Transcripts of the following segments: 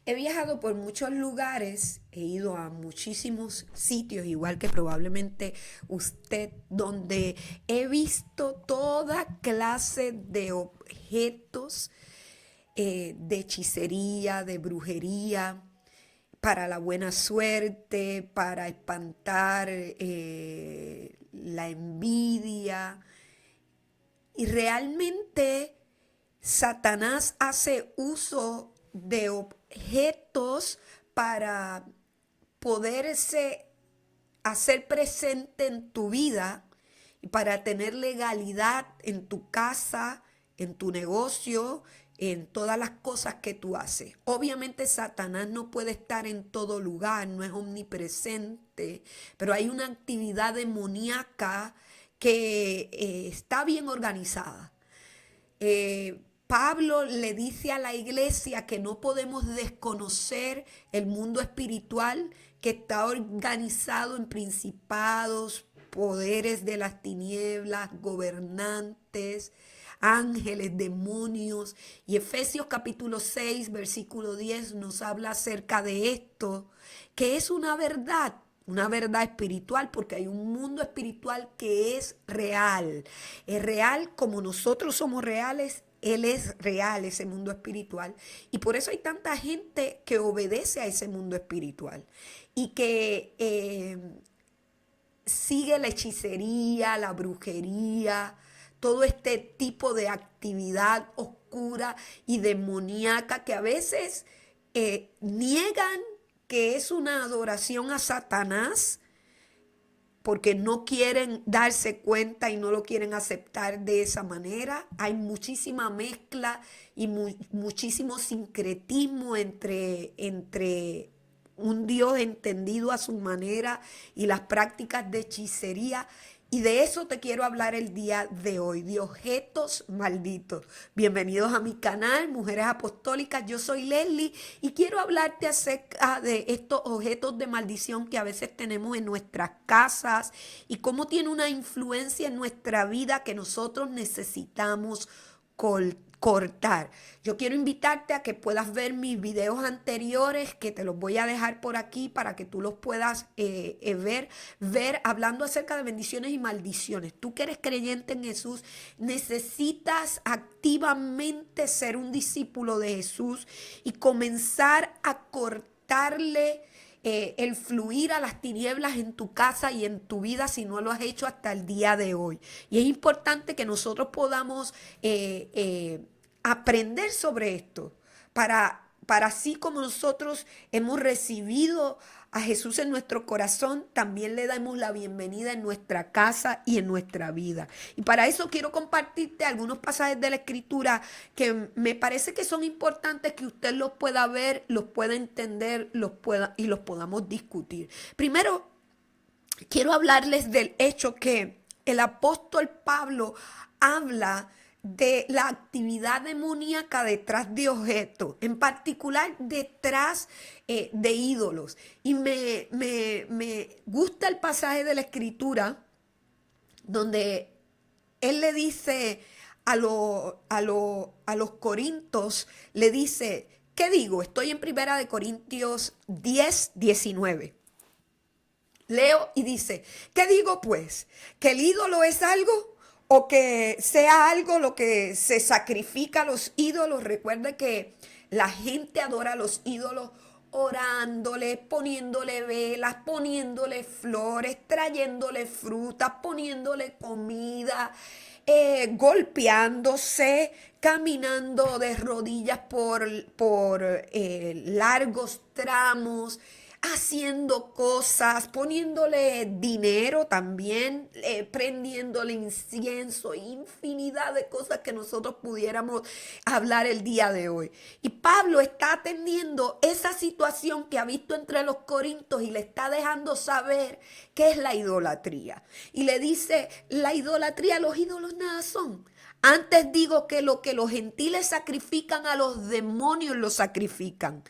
He viajado por muchos lugares, he ido a muchísimos sitios, igual que probablemente usted, donde he visto toda clase de objetos de hechicería, de brujería, para la buena suerte, para espantar la envidia. Y realmente Satanás hace uso de objetos para poderse hacer presente en tu vida y para tener legalidad en tu casa, en tu negocio, en todas las cosas que tú haces. Obviamente Satanás no puede estar en todo lugar, no es omnipresente, pero hay una actividad demoníaca que está bien organizada. Pablo le dice a la iglesia que no podemos desconocer el mundo espiritual que está organizado en principados, poderes de las tinieblas, gobernantes, ángeles, demonios. Y Efesios capítulo 6, versículo 10 nos habla acerca de esto, que es una verdad espiritual, porque hay un mundo espiritual que es real como nosotros somos reales. Él es real, ese mundo espiritual. Y por eso hay tanta gente que obedece a ese mundo espiritual y que sigue la hechicería, la brujería, todo este tipo de actividad oscura y demoníaca que a veces niegan que es una adoración a Satanás porque no quieren darse cuenta y no lo quieren aceptar de esa manera. Hay muchísima mezcla y muchísimo sincretismo entre un Dios entendido a su manera y las prácticas de hechicería. Y de eso te quiero hablar el día de hoy, de objetos malditos. Bienvenidos a mi canal, Mujeres Apostólicas. Yo soy Leslie y quiero hablarte acerca de estos objetos de maldición que a veces tenemos en nuestras casas y cómo tiene una influencia en nuestra vida que nosotros necesitamos cortar. Yo quiero invitarte a que puedas ver mis videos anteriores, que te los voy a dejar por aquí para que tú los puedas ver hablando acerca de bendiciones y maldiciones. Tú que eres creyente en Jesús, necesitas activamente ser un discípulo de Jesús y comenzar a cortarle el fluir a las tinieblas en tu casa y en tu vida si no lo has hecho hasta el día de hoy. Y es importante que nosotros podamos aprender sobre esto para así como nosotros hemos recibido a Jesús en nuestro corazón, también le damos la bienvenida en nuestra casa y en nuestra vida. Y para eso quiero compartirte algunos pasajes de la Escritura que me parece que son importantes que usted los pueda ver, los pueda entender, y los podamos discutir. Primero, quiero hablarles del hecho que el apóstol Pablo habla de la actividad demoníaca detrás de objetos, en particular detrás de ídolos. Y me gusta el pasaje de la Escritura donde él le dice a los corintios, le dice, ¿qué digo? Estoy en primera de Corintios 10:19. Leo y dice, ¿qué digo pues? ¿Que el ídolo es algo? ¿O que sea algo lo que se sacrifica a los ídolos? Recuerde que la gente adora a los ídolos orándole, poniéndole velas, poniéndole flores, trayéndole frutas, poniéndole comida, golpeándose, caminando de rodillas por largos tramos, haciendo cosas, poniéndole dinero también, prendiéndole incienso, infinidad de cosas que nosotros pudiéramos hablar el día de hoy. Y Pablo está atendiendo esa situación que ha visto entre los corintios y le está dejando saber qué es la idolatría. Y le dice, la idolatría, los ídolos nada son. Antes digo que lo que los gentiles sacrifican a los demonios lo sacrifican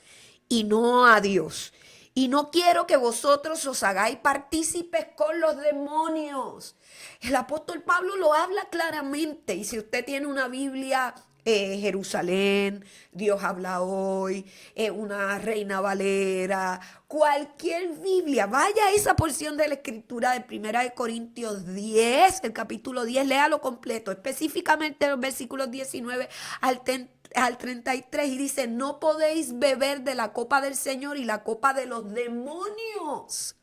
y no a Dios. Y no quiero que vosotros os hagáis partícipes con los demonios. El apóstol Pablo lo habla claramente. Y si usted tiene una Biblia, Jerusalén, Dios habla hoy, una Reina Valera, cualquier Biblia, vaya a esa porción de la escritura de Primera de Corintios 10, el capítulo 10, léalo completo, específicamente los versículos 19 al 33, y dice: no podéis beber de la copa del Señor y la copa de los demonios.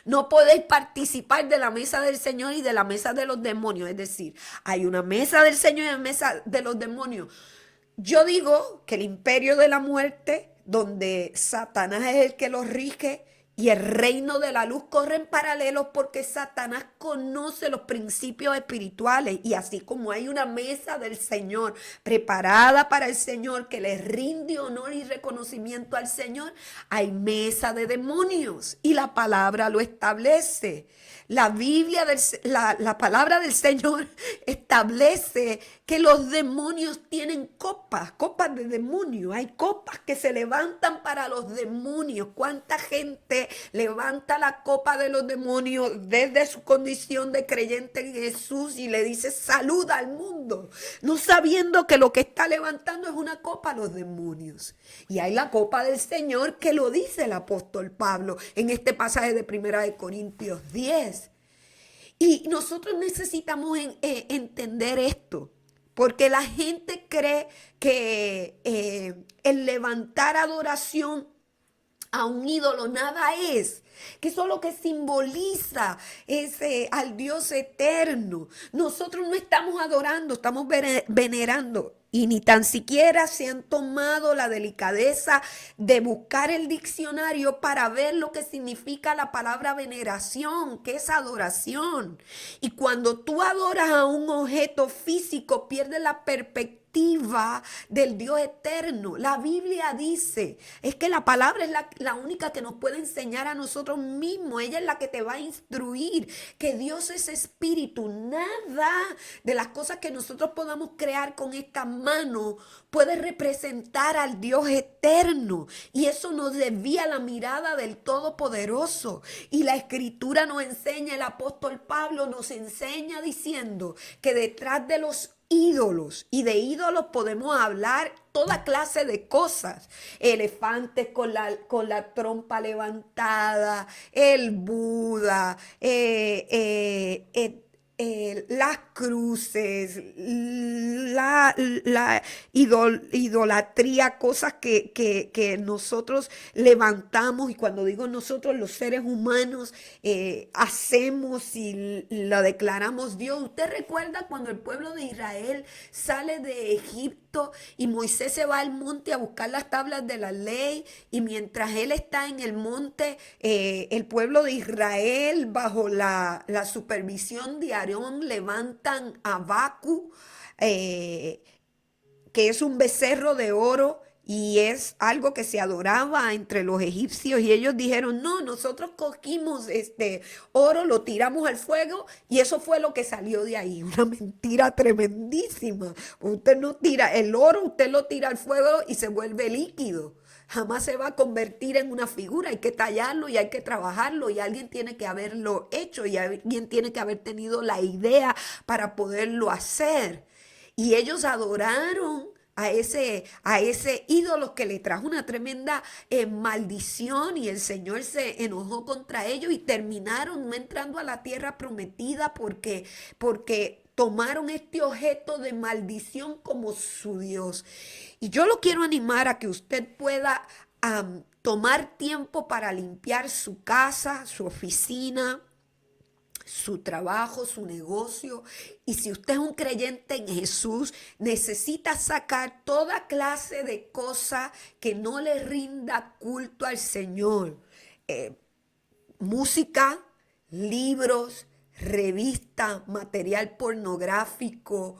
No podéis participar de la mesa del Señor y de la mesa de los demonios. Es decir, hay una mesa del Señor y una mesa de los demonios. Yo digo que el imperio de la muerte, donde Satanás es el que lo rige, y el reino de la luz corren paralelos, porque Satanás conoce los principios espirituales. Y así como hay una mesa del Señor preparada para el Señor, que le rinde honor y reconocimiento al Señor, hay mesa de demonios. Y la palabra lo establece. La Biblia, la palabra del Señor establece que los demonios tienen copas, copas de demonios. Hay copas que se levantan para los demonios. ¿Cuánta gente levanta la copa de los demonios desde su condición de creyente en Jesús y le dice salud al mundo, no sabiendo que lo que está levantando es una copa a los demonios? Y hay la copa del Señor, que lo dice el apóstol Pablo en este pasaje de Primera de Corintios 10. Y nosotros necesitamos entender esto, porque la gente cree que el levantar adoración a un ídolo nada es, que eso es lo que simboliza al Dios eterno. Nosotros no estamos adorando, estamos venerando. Y ni tan siquiera se han tomado la delicadeza de buscar el diccionario para ver lo que significa la palabra veneración, que es adoración. Y cuando tú adoras a un objeto físico, pierdes la perspectiva del Dios eterno. La Biblia dice, es que la palabra es la única que nos puede enseñar a nosotros mismos. Ella es la que te va a instruir que Dios es espíritu. Nada de las cosas que nosotros podamos crear con esta mano puede representar al Dios eterno, y eso nos desvía la mirada del Todopoderoso. Y la Escritura nos enseña, el apóstol Pablo nos enseña diciendo que detrás de los ídolos, y de ídolos podemos hablar toda clase de cosas: elefantes con la trompa levantada, el Buda, las cruces, la idolatría, cosas que nosotros levantamos, y cuando digo nosotros, los seres humanos hacemos y lo declaramos Dios. ¿Usted recuerda cuando el pueblo de Israel sale de Egipto y Moisés se va al monte a buscar las tablas de la ley? Y mientras él está en el monte, el pueblo de Israel, bajo la supervisión de Aarón, levantan a Bacu, que es un becerro de oro, y es algo que se adoraba entre los egipcios, y ellos dijeron: no, nosotros cogimos este oro, lo tiramos al fuego, y eso fue lo que salió de ahí. Una mentira tremendísima. Usted no tira el oro, usted lo tira al fuego y se vuelve líquido. Jamás se va a convertir en una figura. Hay que tallarlo y hay que trabajarlo, y alguien tiene que haberlo hecho, y alguien tiene que haber tenido la idea para poderlo hacer. Y ellos adoraron a ese ídolo, que le trajo una tremenda maldición, y el Señor se enojó contra ellos y terminaron no entrando a la tierra prometida porque tomaron este objeto de maldición como su Dios. Y yo lo quiero animar a que usted pueda tomar tiempo para limpiar su casa, su oficina, su trabajo, su negocio. Y si usted es un creyente en Jesús, necesita sacar toda clase de cosas que no le rinda culto al Señor. Música, libros, revista, material pornográfico,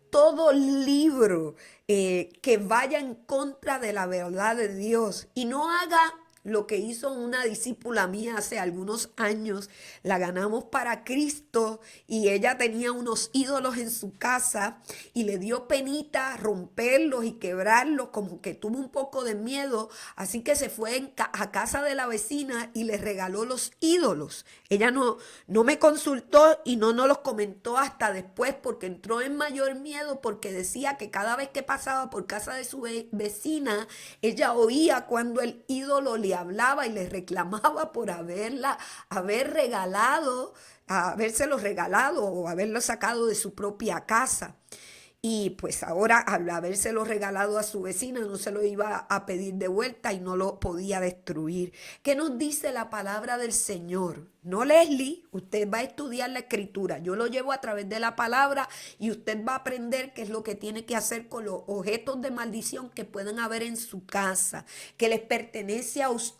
todo libro que vaya en contra de la verdad de Dios. Y no haga lo que hizo una discípula mía hace algunos años. La ganamos para Cristo y ella tenía unos ídolos en su casa y le dio penita romperlos y quebrarlos, como que tuvo un poco de miedo, así que se fue a casa de la vecina y le regaló los ídolos. Ella no me consultó y no nos los comentó hasta después, porque entró en mayor miedo, porque decía que cada vez que pasaba por casa de su vecina, ella oía cuando el ídolo le hablaba y le reclamaba por haber regalado, habérselo regalado o haberlo sacado de su propia casa. Y pues ahora, al habérselo regalado a su vecina, no se lo iba a pedir de vuelta y no lo podía destruir. ¿Qué nos dice la palabra del Señor? No, Leslie, usted va a estudiar la escritura. Yo lo llevo a través de la palabra y usted va a aprender qué es lo que tiene que hacer con los objetos de maldición que pueden haber en su casa, que les pertenece a usted.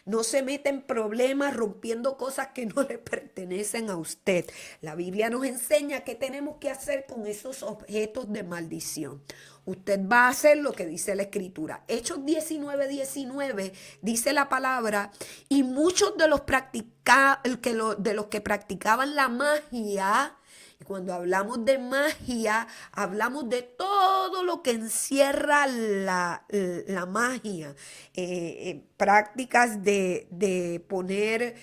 No se mete en problemas rompiendo cosas que no le pertenecen a usted. La Biblia nos enseña qué tenemos que hacer con esos objetos de maldición. Usted va a hacer lo que dice la escritura. Hechos 19:19 dice la palabra, y muchos de de los que practicaban la magia. Y cuando hablamos de magia, hablamos de todo lo que encierra la magia. Prácticas de poner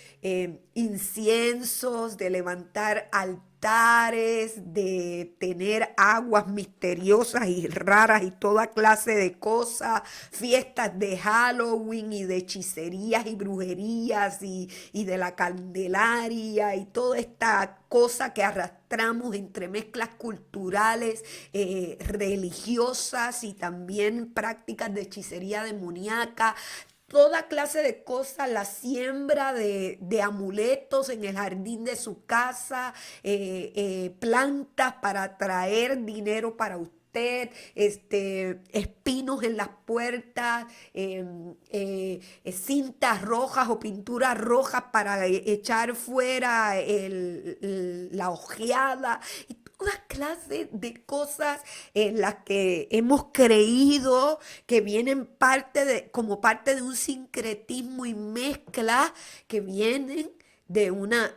inciensos, de levantar altares, de tener aguas misteriosas y raras y toda clase de cosas, fiestas de Halloween y de hechicerías y brujerías y de la Candelaria y toda esta cosa que arrastramos entre mezclas culturales, religiosas y también prácticas de hechicería demoníaca. Toda clase de cosas, la siembra de amuletos en el jardín de su casa, plantas para atraer dinero para usted, espinos en las puertas, cintas rojas o pinturas rojas para echar fuera la ojeada. Y toda clase de cosas en las que hemos creído que vienen como parte de un sincretismo y mezcla que vienen de una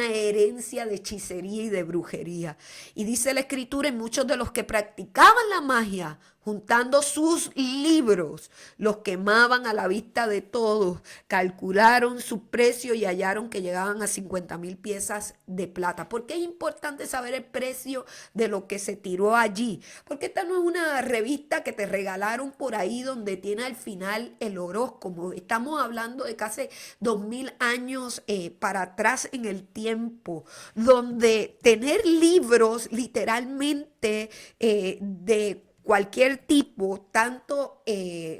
herencia de hechicería y de brujería. Y dice la escritura, en muchos de los que practicaban la magia, juntando sus libros, los quemaban a la vista de todos, calcularon su precio y hallaron que llegaban a 50,000 piezas de plata. ¿Por qué es importante saber el precio de lo que se tiró allí? Porque esta no es una revista que te regalaron por ahí donde tiene al final el horóscopo. Estamos hablando de casi 2000 años para atrás en el tiempo, donde tener libros literalmente de cualquier tipo, tanto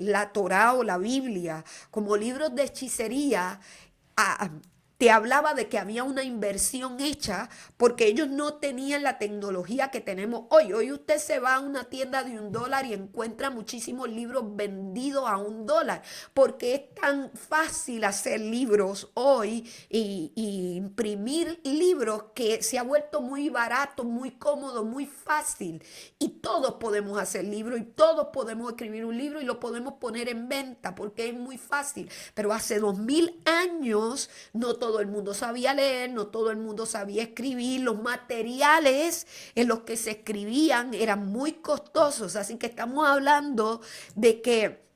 la Torá o la Biblia como libros de hechicería, ah, te hablaba de que había una inversión hecha porque ellos no tenían la tecnología que tenemos hoy. Hoy usted se va a una tienda de $1 y encuentra muchísimos libros vendidos a $1 porque es tan fácil hacer libros hoy y imprimir libros que se ha vuelto muy barato, muy cómodo, muy fácil. Y todos podemos hacer libros y todos podemos escribir un libro y lo podemos poner en venta porque es muy fácil. Pero hace 2000 años no todo el mundo sabía leer, no todo el mundo sabía escribir, los materiales en los que se escribían eran muy costosos, así que estamos hablando de que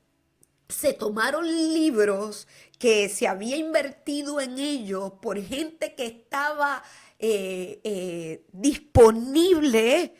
se tomaron libros que se había invertido en ellos por gente que estaba disponible,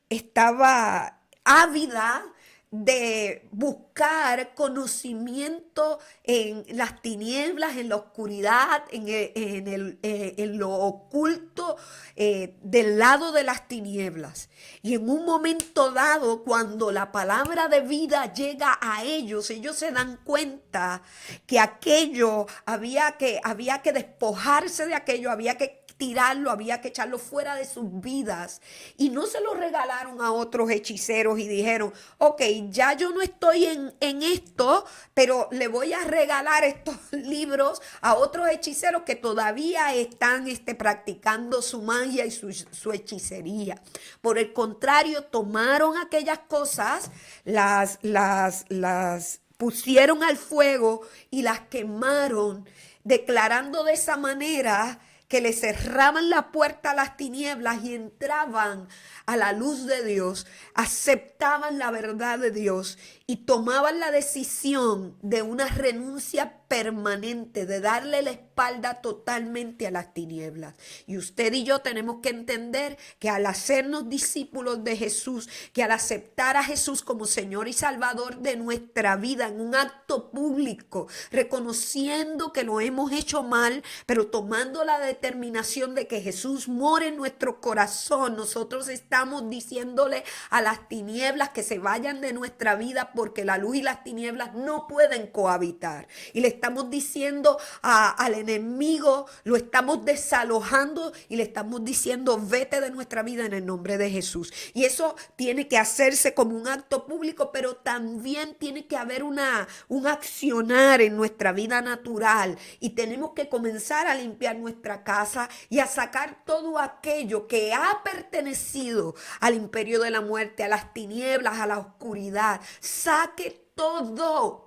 estaba ávida de buscar conocimiento en las tinieblas, en la oscuridad, en lo oculto del lado de las tinieblas. Y en un momento dado, cuando la palabra de vida llega a ellos se dan cuenta que aquello había que despojarse de aquello, había que tirarlo, había que echarlo fuera de sus vidas. Y no se lo regalaron a otros hechiceros y dijeron, ok, ya yo no estoy en esto, pero le voy a regalar estos libros a otros hechiceros que todavía están practicando su magia y su hechicería. Por el contrario, tomaron aquellas cosas, las pusieron al fuego y las quemaron, declarando de esa manera que le cerraban la puerta a las tinieblas y entraban a la luz de Dios, aceptaban la verdad de Dios y tomaban la decisión de una renuncia permanente, de darle la espalda totalmente a las tinieblas. Y usted y yo tenemos que entender que al hacernos discípulos de Jesús, que al aceptar a Jesús como Señor y Salvador de nuestra vida en un acto público, reconociendo que lo hemos hecho mal, pero tomando la determinación de que Jesús more en nuestro corazón, nosotros estamos diciéndole a las tinieblas que se vayan de nuestra vida, porque la luz y las tinieblas no pueden cohabitar. Y le estamos diciendo al enemigo, lo estamos desalojando y le estamos diciendo: vete de nuestra vida en el nombre de Jesús. Y eso tiene que hacerse como un acto público, pero también tiene que haber un accionar en nuestra vida natural. Y tenemos que comenzar a limpiar nuestra casa y a sacar todo aquello que ha pertenecido al imperio de la muerte, a las tinieblas, a la oscuridad. Saque todo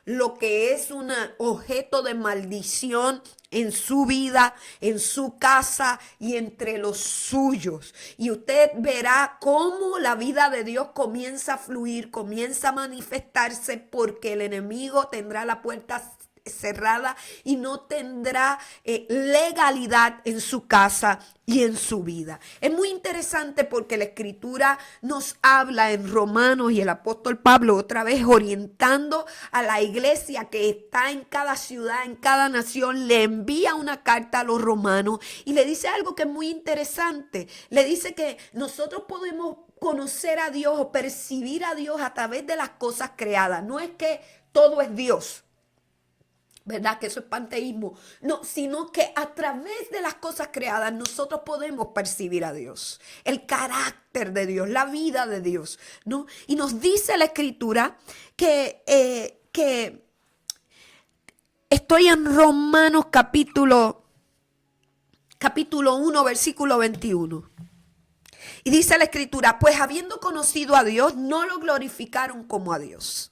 lo que es un objeto de maldición en su vida, en su casa y entre los suyos. Y usted verá cómo la vida de Dios comienza a fluir, comienza a manifestarse, porque el enemigo tendrá la puerta cerrada y no tendrá legalidad en su casa y en su vida. Es muy interesante porque la escritura nos habla en Romanos, y el apóstol Pablo otra vez orientando a la iglesia que está en cada ciudad, en cada nación, le envía una carta a los romanos y le dice algo que es muy interesante. Le dice que nosotros podemos conocer a Dios o percibir a Dios a través de las cosas creadas. No es que todo es Dios, ¿verdad? Que eso es panteísmo. No, sino que a través de las cosas creadas nosotros podemos percibir a Dios, el carácter de Dios, la vida de Dios, ¿no? Y nos dice la escritura que estoy en Romanos capítulo 1, versículo 21. Y dice la escritura: pues habiendo conocido a Dios, no lo glorificaron como a Dios,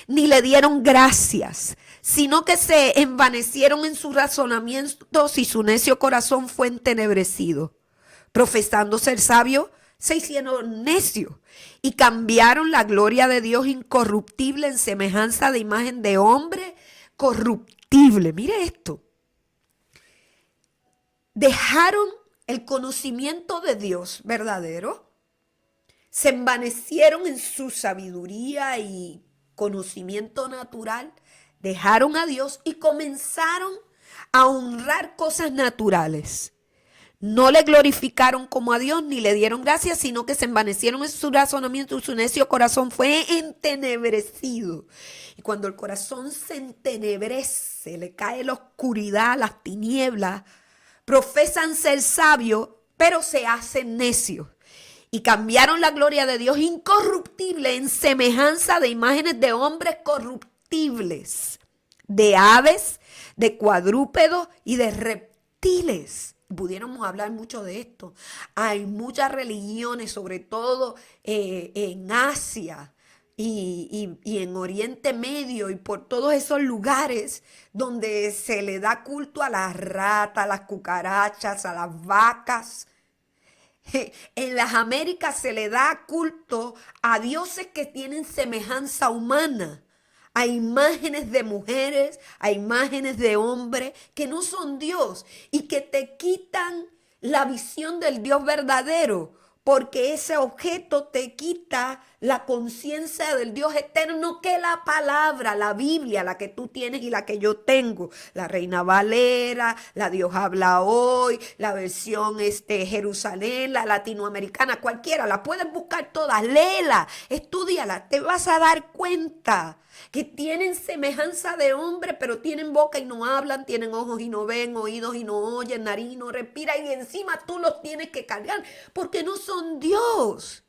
ni le dieron gracias, sino que se envanecieron en sus razonamientos y su necio corazón fue entenebrecido. Profesando ser sabios, se hicieron necios y cambiaron la gloria de Dios incorruptible en semejanza de imagen de hombre corruptible. Mire esto. Dejaron el conocimiento de Dios verdadero, se envanecieron en su sabiduría y conocimiento natural, dejaron a Dios y comenzaron a honrar cosas naturales. No le glorificaron como a Dios ni le dieron gracias, sino que se envanecieron en su razonamiento y su necio corazón fue entenebrecido. Y cuando el corazón se entenebrece, le cae la oscuridad, las tinieblas, profesan ser sabios, pero se hacen necios. Y cambiaron la gloria de Dios incorruptible en semejanza de imágenes de hombres corruptibles, de aves, de cuadrúpedos y de reptiles. Pudiéramos hablar mucho de esto. Hay muchas religiones, sobre todo en Asia y en Oriente Medio y por todos esos lugares donde se le da culto a las ratas, a las cucarachas, a las vacas. En las Américas se le da culto a dioses que tienen semejanza humana, a imágenes de mujeres, a imágenes de hombres que no son Dios y que te quitan la visión del Dios verdadero, porque ese objeto te quita la conciencia del Dios eterno, que la palabra, la Biblia, la que tú tienes y la que yo tengo, la Reina Valera, la Dios habla hoy, la versión Jerusalén, la latinoamericana, cualquiera, la puedes buscar todas, léela, estúdiala, te vas a dar cuenta que tienen semejanza de hombre, pero tienen boca y no hablan, tienen ojos y no ven, oídos y no oyen, nariz y no respira, y encima tú los tienes que cargar porque no son Dios.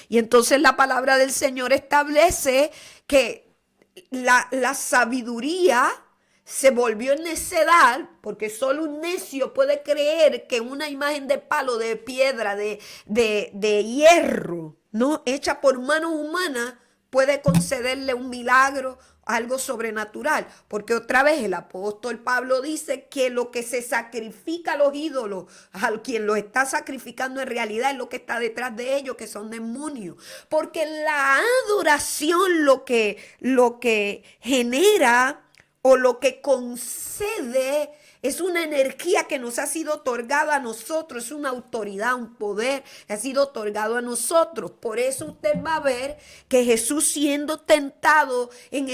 Y entonces la palabra del Señor establece que la sabiduría se volvió necedad, porque solo un necio puede creer que una imagen de palo, de piedra, de hierro, ¿no?, hecha por manos humanas, puede concederle un milagro, algo sobrenatural, porque otra vez el apóstol Pablo dice que lo que se sacrifica a los ídolos, a quien lo está sacrificando en realidad es lo que está detrás de ellos, que son demonios, porque la adoración lo que genera o lo que concede es una energía que nos ha sido otorgada a nosotros, es una autoridad, un poder que ha sido otorgado a nosotros. Por eso usted va a ver que Jesús, siendo tentado en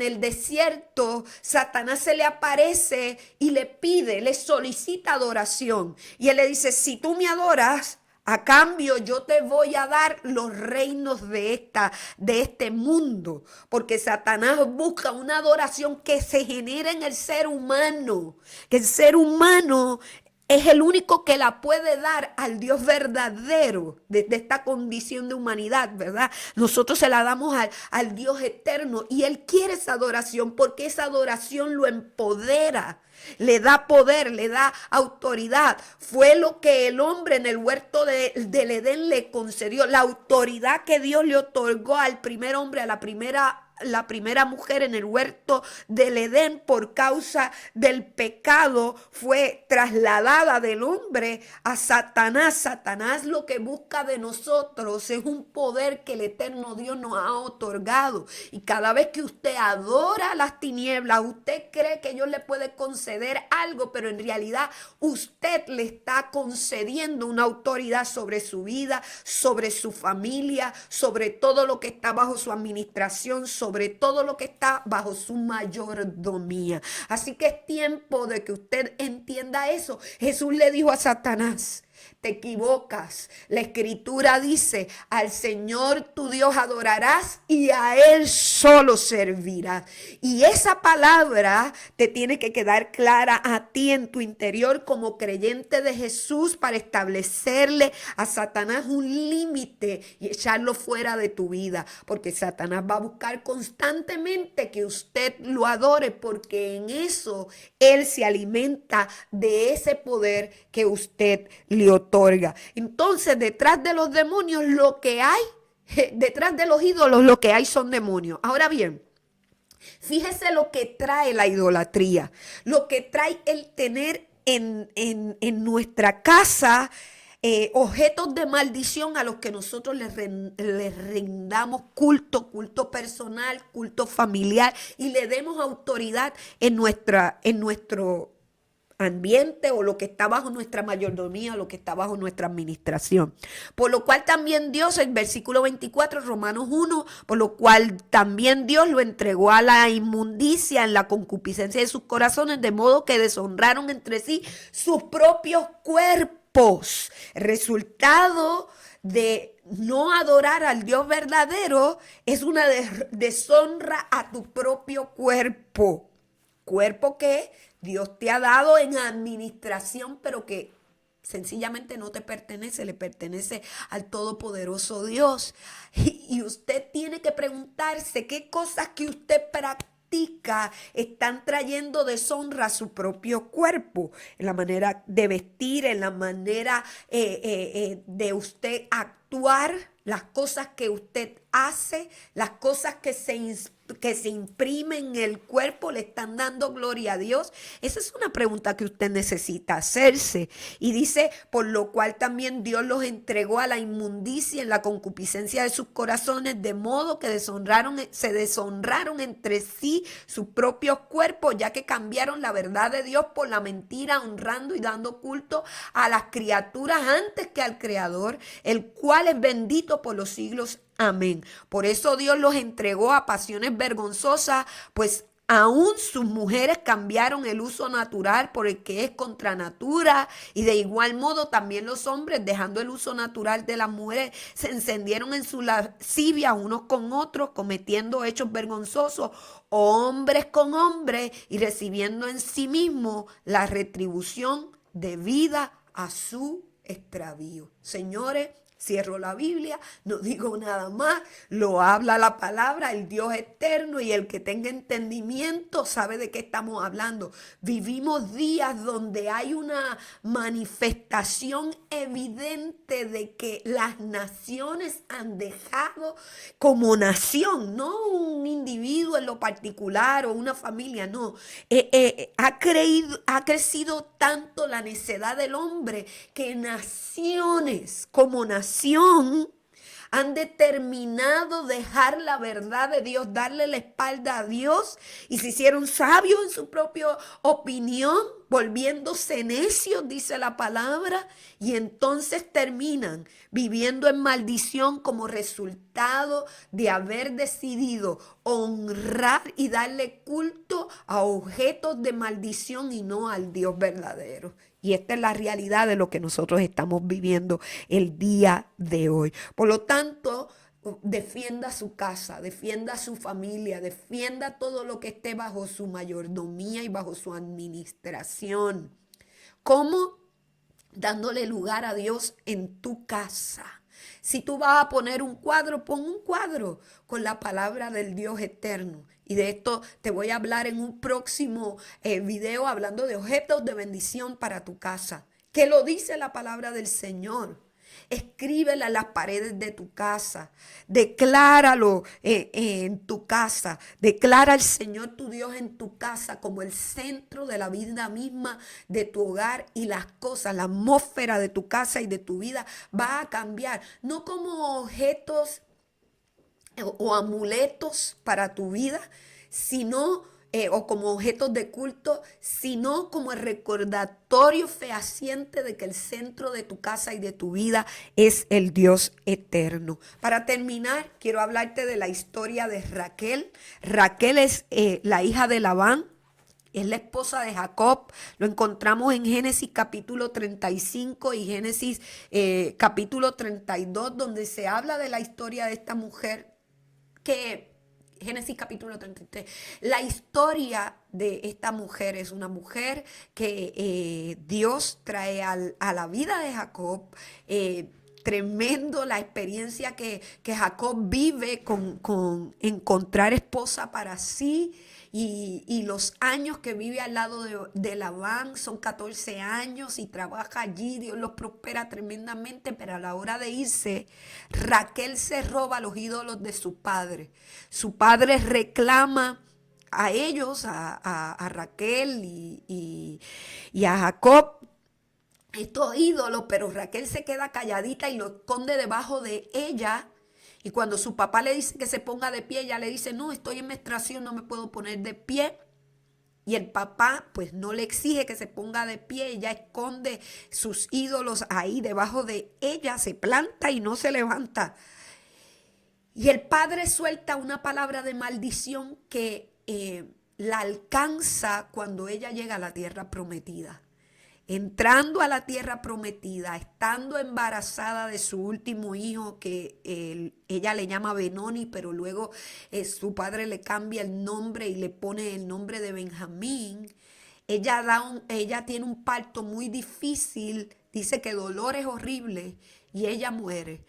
el desierto, Satanás se le aparece y le pide, le solicita adoración. Y él le dice, si tú me adoras, a cambio yo te voy a dar los reinos de este mundo, porque Satanás busca una adoración que se genera en el ser humano, que el ser humano es el único que la puede dar al Dios verdadero desde esta condición de humanidad, ¿verdad? Nosotros se la damos al Dios eterno y Él quiere esa adoración porque esa adoración lo empodera. Le da poder, le da autoridad. Fue lo que el hombre en el huerto del Edén le concedió. La autoridad que Dios le otorgó al primer hombre, a la primera mujer en el huerto del Edén por causa del pecado fue trasladada del hombre a Satanás. Satanás lo que busca de nosotros es un poder que el eterno Dios nos ha otorgado. Y cada vez que usted adora las tinieblas, usted cree que Dios le puede conceder algo, pero en realidad usted le está concediendo una autoridad sobre su vida, sobre su familia, sobre todo lo que está bajo su administración, sobre todo lo que está bajo su mayordomía. Así que es tiempo de que usted entienda eso. Jesús le dijo a Satanás, te equivocas. La escritura dice, al Señor tu Dios adorarás y a Él solo servirás. Y esa palabra te tiene que quedar clara a ti en tu interior como creyente de Jesús para establecerle a Satanás un límite y echarlo fuera de tu vida. Porque Satanás va a buscar constantemente que usted lo adore, porque en eso Él se alimenta de ese poder que usted le otorga. Entonces, detrás de los demonios lo que hay, detrás de los ídolos lo que hay son demonios. Ahora bien, fíjese lo que trae la idolatría, lo que trae el tener en nuestra casa objetos de maldición a los que nosotros les rindamos culto personal, culto familiar y le demos autoridad en nuestro ambiente o lo que está bajo nuestra mayordomía o lo que está bajo nuestra administración. Por lo cual también Dios, en versículo 24, Romanos 1, por lo cual también Dios lo entregó a la inmundicia en la concupiscencia de sus corazones, de modo que deshonraron entre sí sus propios cuerpos. Resultado de no adorar al Dios verdadero es una deshonra a tu propio cuerpo. Cuerpo que Dios te ha dado en administración, pero que sencillamente no te pertenece, le pertenece al todopoderoso Dios. Y usted tiene que preguntarse qué cosas que usted practica están trayendo deshonra a su propio cuerpo, en la manera de vestir, en la manera de usted actuar, las cosas que usted hace, las cosas que se imprimen en el cuerpo, le están dando gloria a Dios. Esa es una pregunta que usted necesita hacerse. Y dice, por lo cual también Dios los entregó a la inmundicia en la concupiscencia de sus corazones, de modo que se deshonraron entre sí sus propios cuerpos, ya que cambiaron la verdad de Dios por la mentira, honrando y dando culto a las criaturas antes que al Creador, el cual es bendito por los siglos. Amén. Por eso Dios los entregó a pasiones vergonzosas, pues aún sus mujeres cambiaron el uso natural por el que es contra natura, y de igual modo también los hombres, dejando el uso natural de las mujeres, se encendieron en su lascivia unos con otros, cometiendo hechos vergonzosos, hombres con hombres, y recibiendo en sí mismo la retribución debida a su extravío. Señores, Cierro la Biblia, no digo nada más, lo habla la palabra, el Dios eterno, y el que tenga entendimiento sabe de qué estamos hablando. Vivimos días donde hay una manifestación evidente de que las naciones han dejado como nación, no un individuo en lo particular o una familia, no. Ha crecido tanto la necedad del hombre que naciones como nación han determinado dejar la verdad de Dios, darle la espalda a Dios, y se hicieron sabios en su propia opinión, volviéndose necios, dice la palabra, y entonces terminan viviendo en maldición como resultado de haber decidido honrar y darle culto a objetos de maldición y no al Dios verdadero. Y esta es la realidad de lo que nosotros estamos viviendo el día de hoy. Por lo tanto, defienda su casa, defienda su familia, defienda todo lo que esté bajo su mayordomía y bajo su administración. ¿Cómo? Dándole lugar a Dios en tu casa. Si tú vas a poner un cuadro, pon un cuadro con la palabra del Dios eterno. Y de esto te voy a hablar en un próximo video, hablando de objetos de bendición para tu casa. ¿Qué lo dice la palabra del Señor? Escríbela en las paredes de tu casa. Decláralo en tu casa. Declara al Señor tu Dios en tu casa como el centro de la vida misma de tu hogar, y las cosas, la atmósfera de tu casa y de tu vida va a cambiar. No como objetos o amuletos para tu vida, sino o como objetos de culto, sino como el recordatorio fehaciente de que el centro de tu casa y de tu vida es el Dios eterno. Para terminar, quiero hablarte de la historia de Raquel. Raquel es la hija de Labán. Es la esposa de Jacob. Lo encontramos en Génesis capítulo 35 y Génesis capítulo 32, donde se habla de la historia de esta mujer que Génesis capítulo 33. La historia de esta mujer es una mujer que Dios trae a la vida de Jacob. Tremendo la experiencia que Jacob vive con encontrar esposa para sí. Y los años que vive al lado de Labán son 14 años y trabaja allí. Dios los prospera tremendamente, pero a la hora de irse, Raquel se roba los ídolos de su padre. Su padre reclama a ellos, a Raquel y a Jacob, estos ídolos, pero Raquel se queda calladita y lo esconde debajo de ella. Y cuando su papá le dice que se ponga de pie, ella le dice, no, estoy en menstruación, no me puedo poner de pie. Y el papá pues no le exige que se ponga de pie, ella esconde sus ídolos ahí debajo de ella, se planta y no se levanta. Y el padre suelta una palabra de maldición que la alcanza cuando ella llega a la tierra prometida. Entrando a la tierra prometida, estando embarazada de su último hijo, que ella le llama Benoni, pero luego su padre le cambia el nombre y le pone el nombre de Benjamín. Ella tiene un parto muy difícil, dice que dolores horribles, y ella muere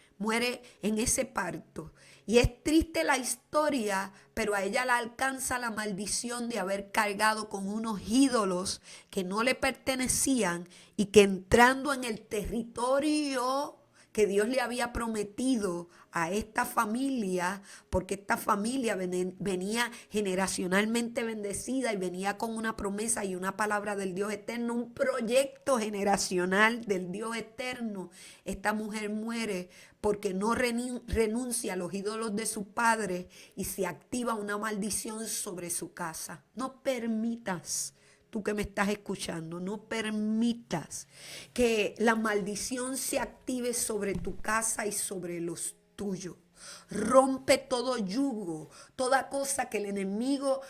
en ese parto. Y es triste la historia, pero a ella la alcanza la maldición de haber cargado con unos ídolos que no le pertenecían, y que entrando en el territorio que Dios le había prometido a esta familia, porque esta familia venía generacionalmente bendecida y venía con una promesa y una palabra del Dios eterno, un proyecto generacional del Dios eterno. Esta mujer muere porque no renuncia a los ídolos de su padre y se activa una maldición sobre su casa. No permitas, tú que me estás escuchando, no permitas que la maldición se active sobre tu casa y sobre los tuyos. Rompe todo yugo, toda cosa que el enemigo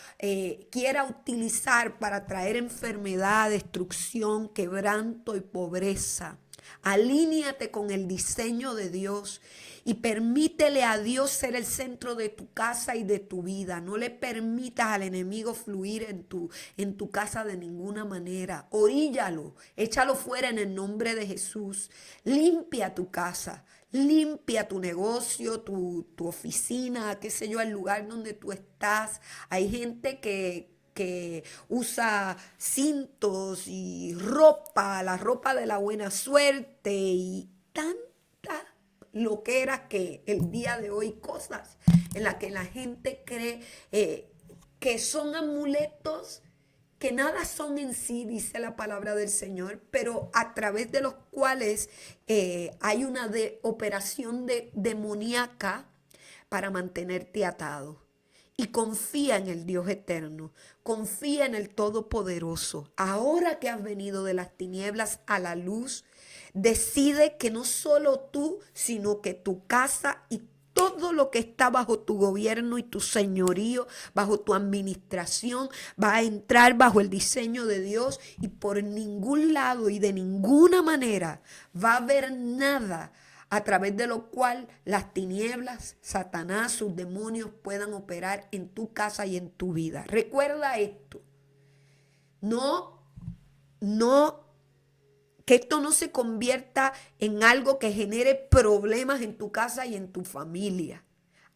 quiera utilizar para traer enfermedad, destrucción, quebranto y pobreza. Alíñate con el diseño de Dios y permítele a Dios ser el centro de tu casa y de tu vida. No le permitas al enemigo fluir en tu casa de ninguna manera. Oríllalo, échalo fuera en el nombre de Jesús. Limpia tu casa, Limpia tu negocio, tu oficina, qué sé yo, el lugar donde tú estás. Hay gente que usa cintos y ropa, la ropa de la buena suerte y tanta loquera que el día de hoy, cosas en las que la gente cree que son amuletos que nada son en sí, dice la palabra del Señor, pero a través de los cuales hay una operación demoníaca para mantenerte atado. Y confía en el Dios eterno, confía en el Todopoderoso. Ahora que has venido de las tinieblas a la luz, decide que no solo tú, sino que tu casa y todo lo que está bajo tu gobierno y tu señorío, bajo tu administración, va a entrar bajo el diseño de Dios y por ningún lado y de ninguna manera va a haber nada a través de lo cual las tinieblas, Satanás, sus demonios puedan operar en tu casa y en tu vida. Recuerda esto. No, no, que esto no se convierta en algo que genere problemas en tu casa y en tu familia.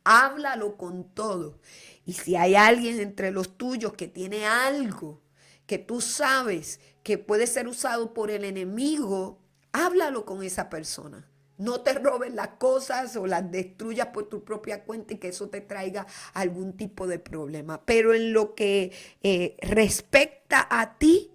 Háblalo con todo. Y si hay alguien entre los tuyos que tiene algo que tú sabes que puede ser usado por el enemigo, háblalo con esa persona. No te robes las cosas o las destruyas por tu propia cuenta y que eso te traiga algún tipo de problema. Pero en lo que respecta a ti,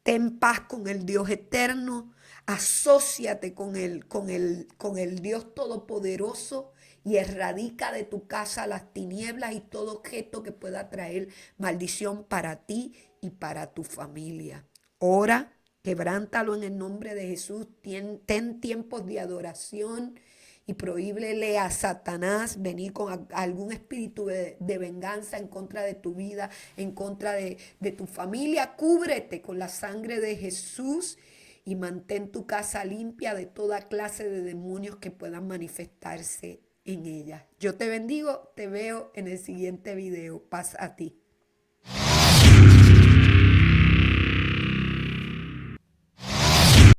ten paz con el Dios eterno, asóciate con el Dios todopoderoso y erradica de tu casa las tinieblas y todo objeto que pueda traer maldición para ti y para tu familia. Ora, quebrántalo en el nombre de Jesús, ten tiempos de adoración y prohíbele a Satanás venir con algún espíritu de venganza en contra de tu vida, en contra de tu familia. Cúbrete con la sangre de Jesús y mantén tu casa limpia de toda clase de demonios que puedan manifestarse en ella. Yo te bendigo, te veo en el siguiente video. Paz a ti.